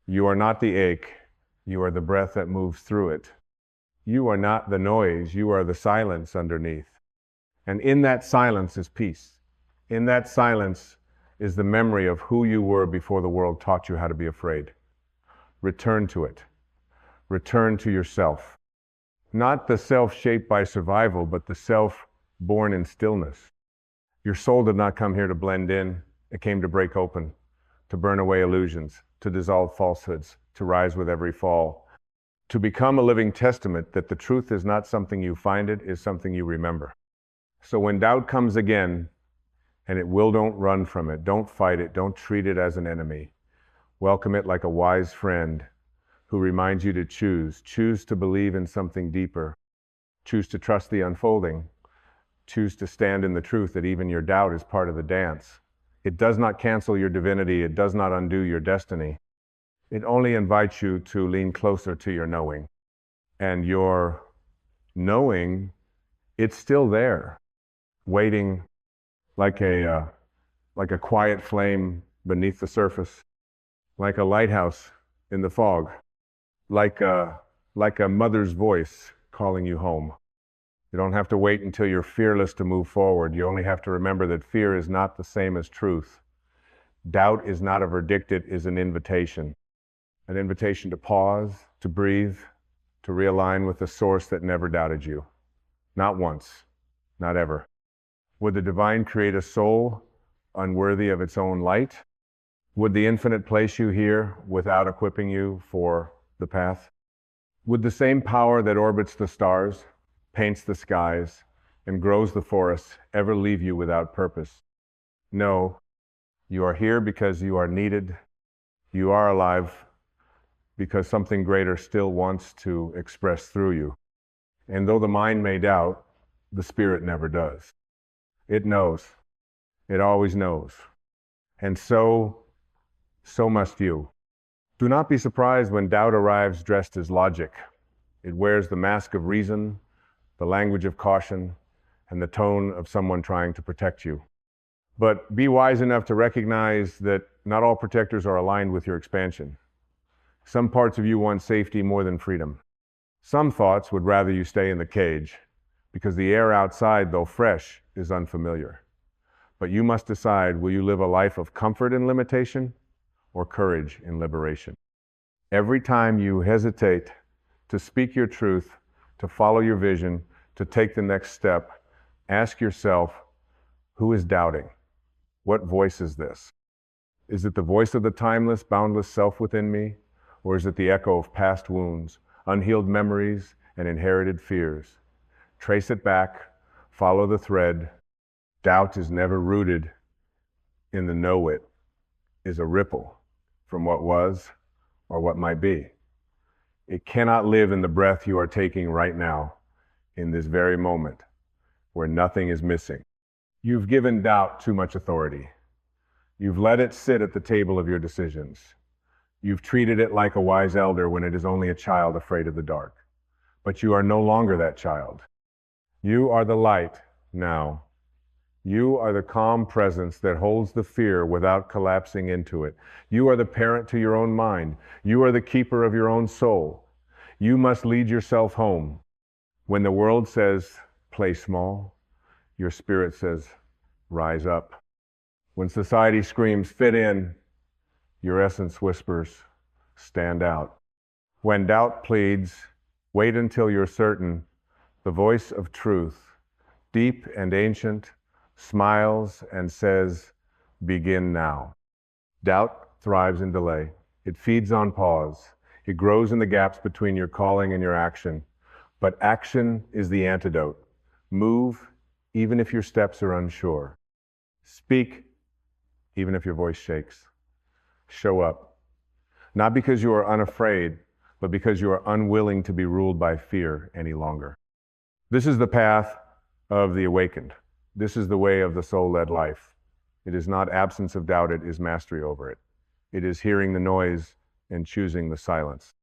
Speaker 2: You are not the ache, you are the breath that moves through it. You are not the noise, you are the silence underneath. And in that silence is peace. In that silence is the memory of who you were before the world taught you how to be afraid. Return to it. Return to yourself. Not the self shaped by survival, but the self born in stillness. Your soul did not come here to blend in. It came to break open, to burn away illusions, to dissolve falsehoods, to rise with every fall, to become a living testament that the truth is not something you find, it is something you remember. So when doubt comes again, and it will, don't run from it, don't fight it, don't treat it as an enemy. Welcome it like a wise friend who reminds you to choose to believe in something deeper, choose to trust the unfolding, choose to stand in the truth that even your doubt is part of the dance. It does not cancel your divinity, it does not undo your destiny. It only invites you to lean closer to your knowing. And your knowing, it's still there, waiting like a quiet flame beneath the surface, like a lighthouse in the fog, like a mother's voice calling you home. You don't have to wait until you're fearless to move forward. You only have to remember that fear is not the same as truth. Doubt is not a verdict, it is an invitation. An invitation to pause, to breathe, to realign with the source that never doubted you. Not once, not ever. Would the divine create a soul unworthy of its own light? Would the infinite place you here without equipping you for the path? Would the same power that orbits the stars, paints the skies, and grows the forests ever leave you without purpose? No, you are here because you are needed. You are alive because something greater still wants to express through you. And though the mind may doubt, the spirit never does. It knows. It always knows. And so must you. Do not be surprised when doubt arrives dressed as logic. It wears the mask of reason, the language of caution, and the tone of someone trying to protect you. But be wise enough to recognize that not all protectors are aligned with your expansion. Some parts of you want safety more than freedom. Some thoughts would rather you stay in the cage, because the air outside, though fresh, is unfamiliar. But you must decide, will you live a life of comfort in limitation or courage in liberation? Every time you hesitate to speak your truth, to follow your vision, to take the next step, ask yourself, who is doubting? What voice is this? Is it the voice of the timeless, boundless self within me? Or is it the echo of past wounds, unhealed memories, and inherited fears? Trace it back, follow the thread. Doubt is never rooted in the know it, is a ripple from what was or what might be. It cannot live in the breath you are taking right now, in this very moment, where nothing is missing. You've given doubt too much authority. You've let it sit at the table of your decisions. You've treated it like a wise elder when it is only a child afraid of the dark. But you are no longer that child. You are the light now. You are the calm presence that holds the fear without collapsing into it. You are the parent to your own mind. You are the keeper of your own soul. You must lead yourself home. When the world says, play small, your spirit says, rise up. When society screams, fit in, your essence whispers, stand out. When doubt pleads, wait until you're certain, the voice of truth, deep and ancient, smiles and says, begin now. Doubt thrives in delay. It feeds on pause. It grows in the gaps between your calling and your action. But action is the antidote. Move even if your steps are unsure. Speak, even if your voice shakes. Show up, not because you are unafraid, but because you are unwilling to be ruled by fear any longer. This is the path of the awakened. This is the way of the soul-led life. It is not absence of doubt, it is mastery over it. It is hearing the noise and choosing the silence.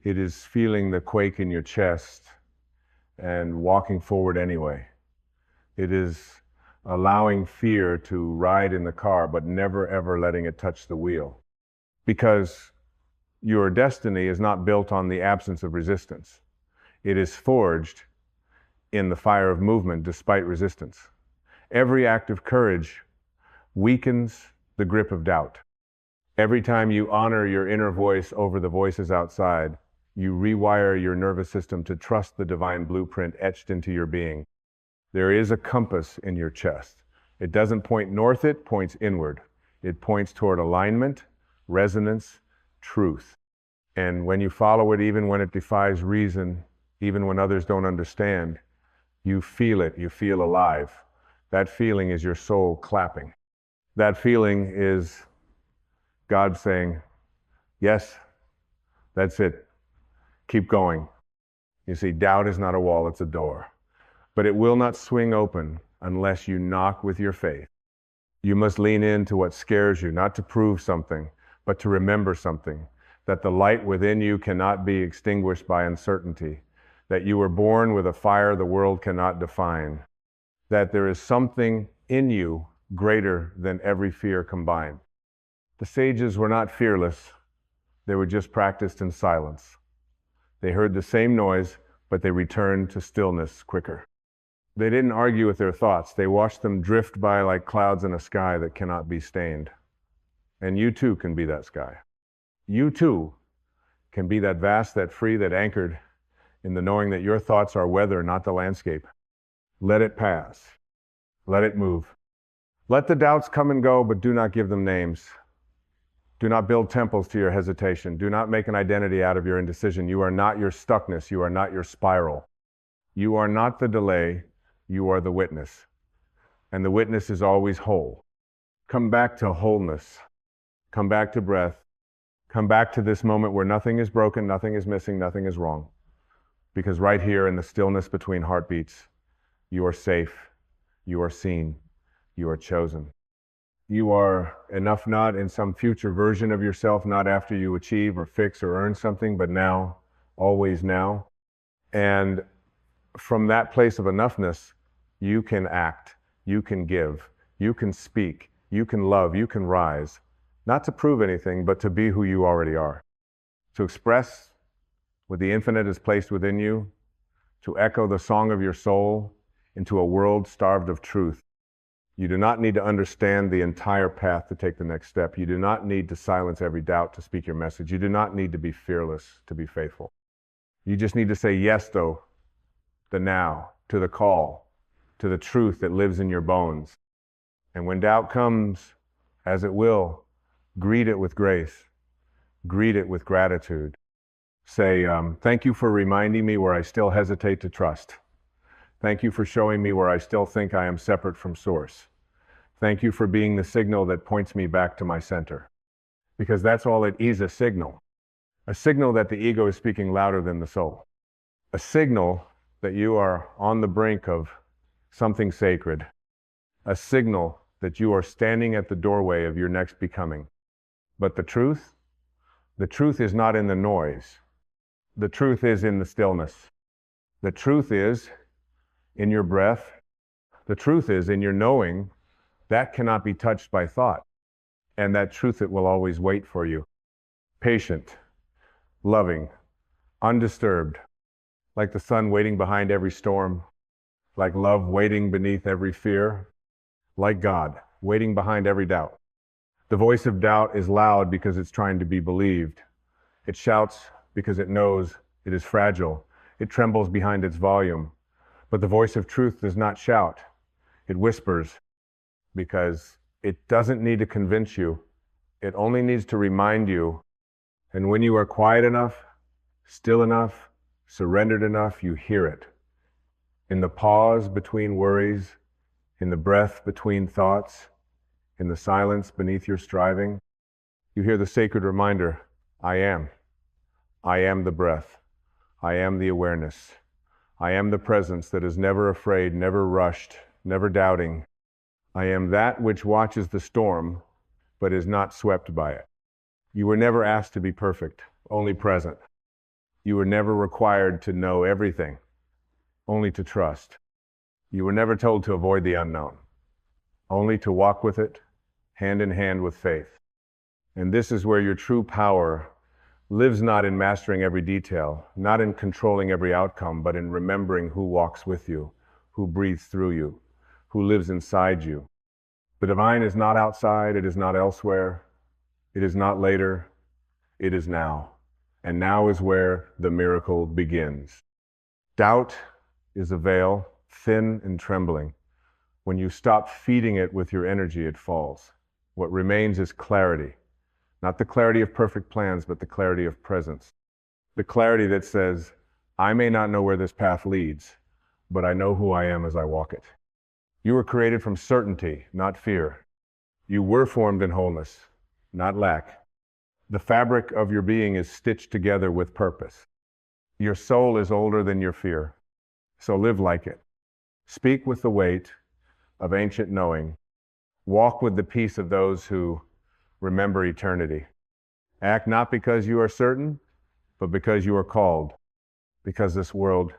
Speaker 2: It is feeling the quake in your chest and walking forward anyway. It is allowing fear to ride in the car, but never ever letting it touch the wheel. Because your destiny is not built on the absence of resistance. It is forged in the fire of movement despite resistance. Every act of courage weakens the grip of doubt. Every time you honor your inner voice over the voices outside, you rewire your nervous system to trust the divine blueprint etched into your being. There is a compass in your chest. It doesn't point north, it points inward. It points toward alignment, resonance, truth. And when you follow it, even when it defies reason, even when others don't understand, you feel it, you feel alive. That feeling is your soul clapping. That feeling is God saying, yes, that's it. Keep going. You see, doubt is not a wall, it's a door. But it will not swing open unless you knock with your faith. You must lean into what scares you, not to prove something, but to remember something, that the light within you cannot be extinguished by uncertainty, that you were born with a fire the world cannot define, that there is something in you greater than every fear combined. The sages were not fearless, they were just practiced in silence. They heard the same noise, but they returned to stillness quicker. They didn't argue with their thoughts. They watched them drift by like clouds in a sky that cannot be stained. And you too can be that sky. You too can be that vast, that free, that anchored in the knowing that your thoughts are weather, not the landscape. Let it pass. Let it move. Let the doubts come and go, but do not give them names. Do not build temples to your hesitation. Do not make an identity out of your indecision. You are not your stuckness. You are not your spiral. You are not the delay. You are the witness. And the witness is always whole. Come back to wholeness. Come back to breath. Come back to this moment where nothing is broken, nothing is missing, nothing is wrong. Because right here in the stillness between heartbeats, you are safe. You are seen. You are chosen. You are enough not in some future version of yourself, not after you achieve or fix or earn something, but now, always now. And from that place of enoughness, you can act, you can give, you can speak, you can love, you can rise, not to prove anything, but to be who you already are. To express what the infinite is placed within you, to echo the song of your soul into a world starved of truth. You do not need to understand the entire path to take the next step. You do not need to silence every doubt to speak your message. You do not need to be fearless to be faithful. You just need to say yes, though, the now, to the call, to the truth that lives in your bones. And when doubt comes, as it will, greet it with grace. Greet it with gratitude. Say, thank you for reminding me where I still hesitate to trust. Thank you for showing me where I still think I am separate from source. Thank you for being the signal that points me back to my center. Because that's all it is, a signal. A signal that the ego is speaking louder than the soul. A signal that you are on the brink of something sacred. A signal that you are standing at the doorway of your next becoming. But the truth is not in the noise. The truth is in the stillness. The truth is in your breath. The truth is in your knowing that cannot be touched by thought. And that truth, it will always wait for you. Patient, loving, undisturbed, like the sun waiting behind every storm, like love waiting beneath every fear, like God waiting behind every doubt. The voice of doubt is loud because it's trying to be believed. It shouts because it knows it is fragile. It trembles behind its volume. But the voice of truth does not shout. It whispers because it doesn't need to convince you. It only needs to remind you. And when you are quiet enough, still enough, surrendered enough, you hear it. In the pause between worries, in the breath between thoughts, in the silence beneath your striving, you hear the sacred reminder, I am. I am the breath. I am the awareness. I am the presence that is never afraid, never rushed, never doubting. I am that which watches the storm, but is not swept by it. You were never asked to be perfect, only present. You were never required to know everything, only to trust. You were never told to avoid the unknown, only to walk with it, hand in hand with faith. And this is where your true power lives, not in mastering every detail, not in controlling every outcome, but in remembering who walks with you, who breathes through you, who lives inside you. The divine is not outside, it is not elsewhere, it is not later, it is now. And now is where the miracle begins. Doubt is a veil, thin and trembling. When you stop feeding it with your energy, it falls. What remains is clarity. Not the clarity of perfect plans, but the clarity of presence. The clarity that says, I may not know where this path leads, but I know who I am as I walk it. You were created from certainty, not fear. You were formed in wholeness, not lack. The fabric of your being is stitched together with purpose. Your soul is older than your fear, so live like it. Speak with the weight of ancient knowing. Walk with the peace of those who remember eternity. Act not because you are certain, but because you are called. Because this world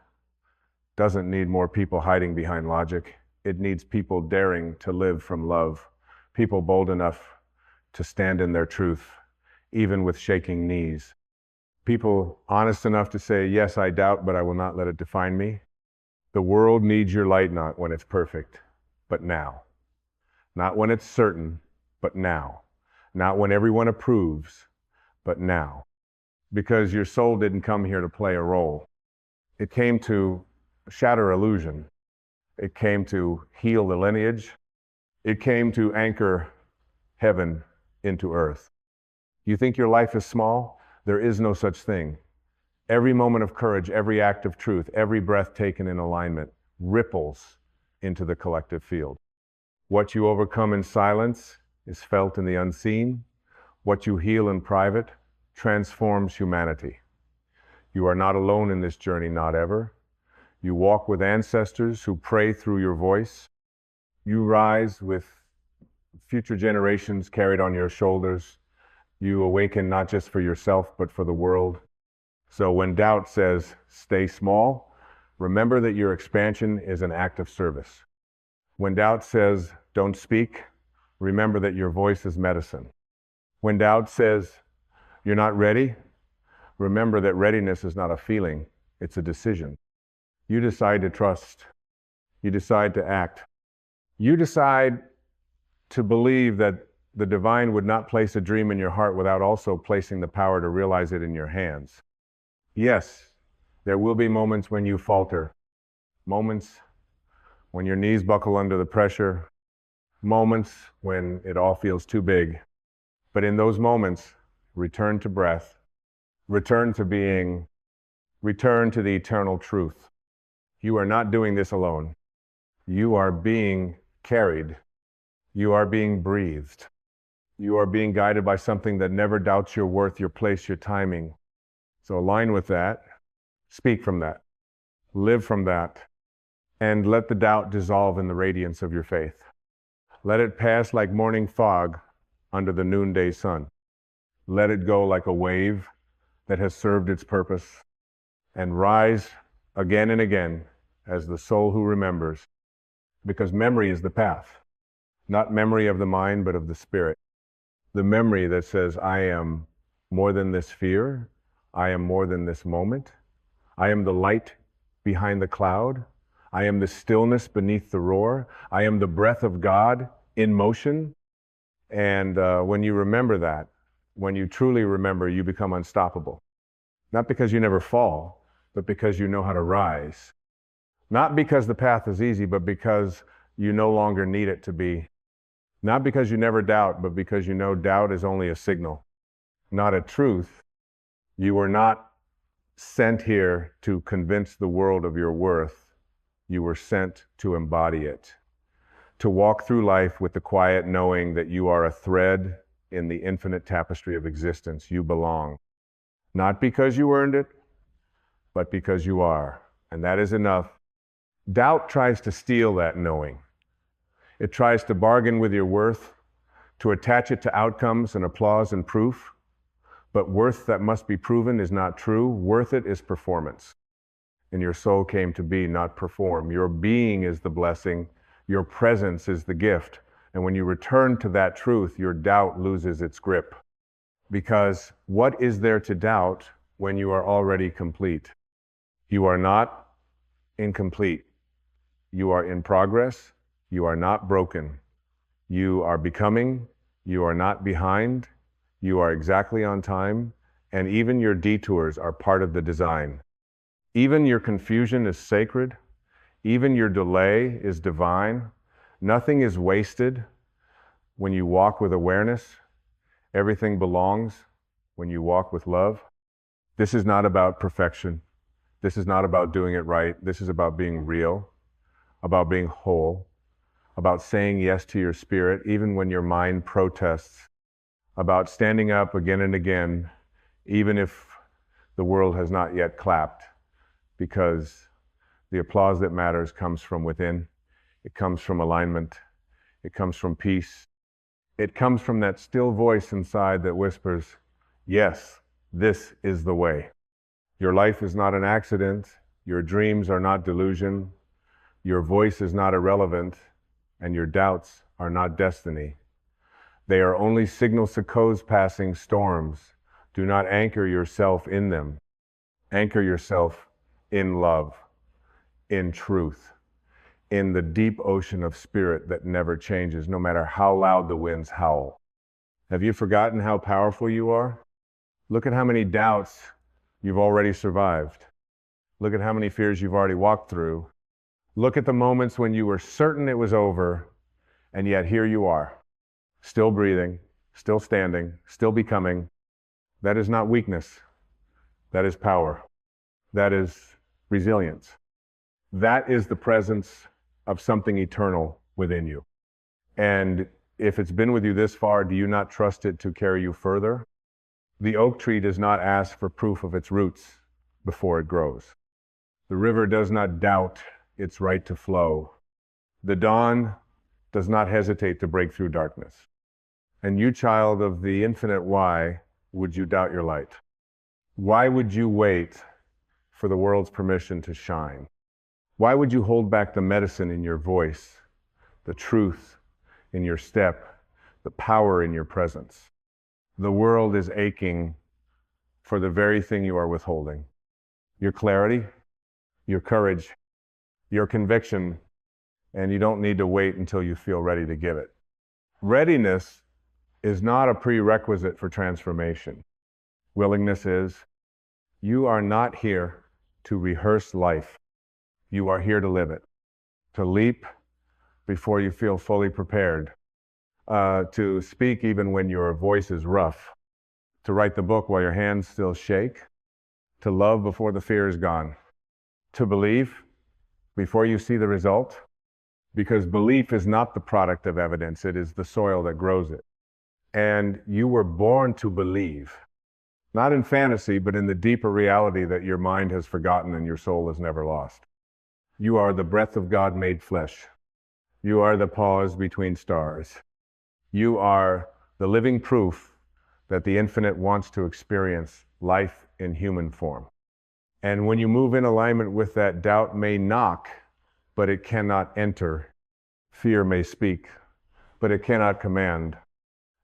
Speaker 2: doesn't need more people hiding behind logic. It needs people daring to live from love. People bold enough to stand in their truth, even with shaking knees. People honest enough to say, yes, I doubt, but I will not let it define me. The world needs your light, not when it's perfect, but now. Not when it's certain, but now. Not when everyone approves, but now. Because your soul didn't come here to play a role. It came to shatter illusion. It came to heal the lineage. It came to anchor heaven into earth. You think your life is small? There is no such thing. Every moment of courage, every act of truth, every breath taken in alignment ripples into the collective field. What you overcome in silence is felt in the unseen. What you heal in private transforms humanity. You are not alone in this journey, not ever. You walk with ancestors who pray through your voice. You rise with future generations carried on your shoulders. You awaken not just for yourself, but for the world. So when doubt says, stay small, remember that your expansion is an act of service. When doubt says, don't speak, remember that your voice is medicine. When doubt says, you're not ready, remember that readiness is not a feeling, it's a decision. You decide to trust. You decide to act. You decide to believe that the divine would not place a dream in your heart without also placing the power to realize it in your hands. Yes, there will be moments when you falter, moments when your knees buckle under the pressure, moments when it all feels too big. But in those moments, return to breath, return to being, return to the eternal truth. You are not doing this alone. You are being carried. You are being breathed. You are being guided by something that never doubts your worth, your place, your timing. So align with that, speak from that, live from that, and let the doubt dissolve in the radiance of your faith. Let it pass like morning fog under the noonday sun. Let it go like a wave that has served its purpose, and rise again and again as the soul who remembers, because memory is the path, not memory of the mind, but of the spirit. The memory that says, I am more than this fear. I am more than this moment. I am the light behind the cloud. I am the stillness beneath the roar. I am the breath of God in motion. And when you remember that, when you truly remember, you become unstoppable. Not because you never fall, but because you know how to rise. Not because the path is easy, but because you no longer need it to be. Not because you never doubt, but because you know doubt is only a signal, not a truth. You were not sent here to convince the world of your worth. You were sent to embody it, to walk through life with the quiet knowing that you are a thread in the infinite tapestry of existence. You belong, not because you earned it, but because you are. And that is enough. Doubt tries to steal that knowing. It tries to bargain with your worth, to attach it to outcomes and applause and proof. But worth that must be proven is not true. Worth it is performance. And your soul came to be, not perform. Your being is the blessing. Your presence is the gift. And when you return to that truth, your doubt loses its grip. Because what is there to doubt when you are already complete? You are not incomplete. You are in progress. You are not broken. You are becoming. You are not behind. You are exactly on time. And even your detours are part of the design. Even your confusion is sacred. Even your delay is divine. Nothing is wasted when you walk with awareness. Everything belongs when you walk with love. This is not about perfection. This is not about doing it right. This is about being real, about being whole, about saying yes to your spirit, even when your mind protests, about standing up again and again, even if the world has not yet clapped, because the applause that matters comes from within. It comes from alignment. It comes from peace. It comes from that still voice inside that whispers, yes, this is the way. Your life is not an accident. Your dreams are not delusion. Your voice is not irrelevant. And your doubts are not destiny. They are only signal echoes passing storms. Do not anchor yourself in them. Anchor yourself in love, in truth, in the deep ocean of spirit that never changes, no matter how loud the winds howl. Have you forgotten how powerful you are? Look at how many doubts you've already survived. Look at how many fears you've already walked through. Look at the moments when you were certain it was over, and yet here you are, still breathing, still standing, still becoming. That is not weakness. That is power. That is resilience. That is the presence of something eternal within you. And if it's been with you this far, do you not trust it to carry you further? The oak tree does not ask for proof of its roots before it grows. The river does not doubt its right to flow. The dawn does not hesitate to break through darkness. And you, child of the infinite why, would you doubt your light? Why would you wait for the world's permission to shine? Why would you hold back the medicine in your voice, the truth in your step, the power in your presence? The world is aching for the very thing you are withholding. Your clarity, your courage, your conviction, and you don't need to wait until you feel ready to give it. Readiness is not a prerequisite for transformation. Willingness is. You are not here to rehearse life. You are here to live it, to leap before you feel fully prepared, to speak even when your voice is rough, to write the book while your hands still shake, to love before the fear is gone, to believe before you see the result, because belief is not the product of evidence, it is the soil that grows it. And you were born to believe, not in fantasy, but in the deeper reality that your mind has forgotten and your soul has never lost. You are the breath of God made flesh. You are the pause between stars. You are the living proof that the infinite wants to experience life in human form. And when you move in alignment with that, doubt may knock, but it cannot enter. Fear may speak, but it cannot command.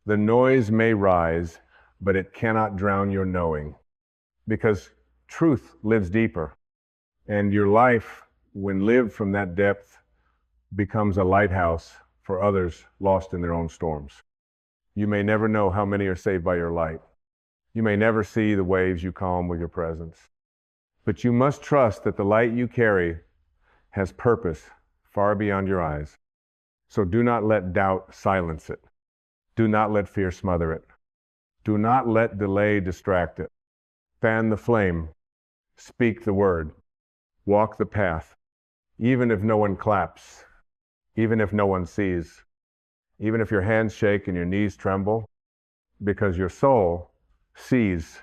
Speaker 2: The noise may rise, but it cannot drown your knowing, because truth lives deeper, and your life, when lived from that depth, becomes a lighthouse for others lost in their own storms. You may never know how many are saved by your light. You may never see the waves you calm with your presence. But you must trust that the light you carry has purpose far beyond your eyes. So do not let doubt silence it. Do not let fear smother it. Do not let delay distract it. Fan the flame. Speak the word. Walk the path. even if no one claps, even if no one sees, even if your hands shake and your knees tremble, because your soul sees,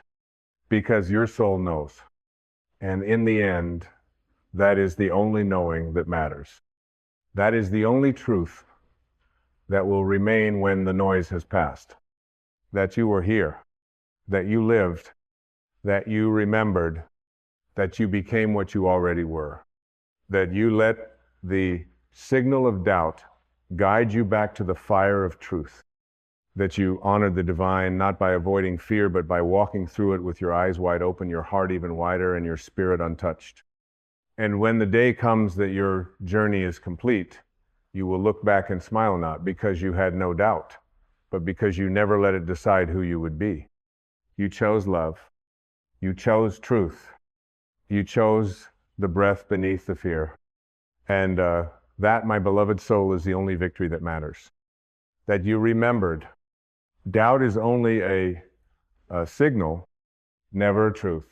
Speaker 2: because your soul knows. And in the end, that is the only knowing that matters. That is the only truth that will remain when the noise has passed. That you were here, that you lived, that you remembered, that you became what you already were, that you let the signal of doubt guide you back to the fire of truth, that you honored the divine not by avoiding fear, but by walking through it with your eyes wide open, your heart even wider, and your spirit untouched. And when the day comes that your journey is complete, you will look back and smile, not because you had no doubt, but because you never let it decide who you would be. You chose love. You chose truth. You chose the breath beneath the fear. And that, my beloved soul, is the only victory that matters. That you remembered. Doubt is only a signal, never a truth.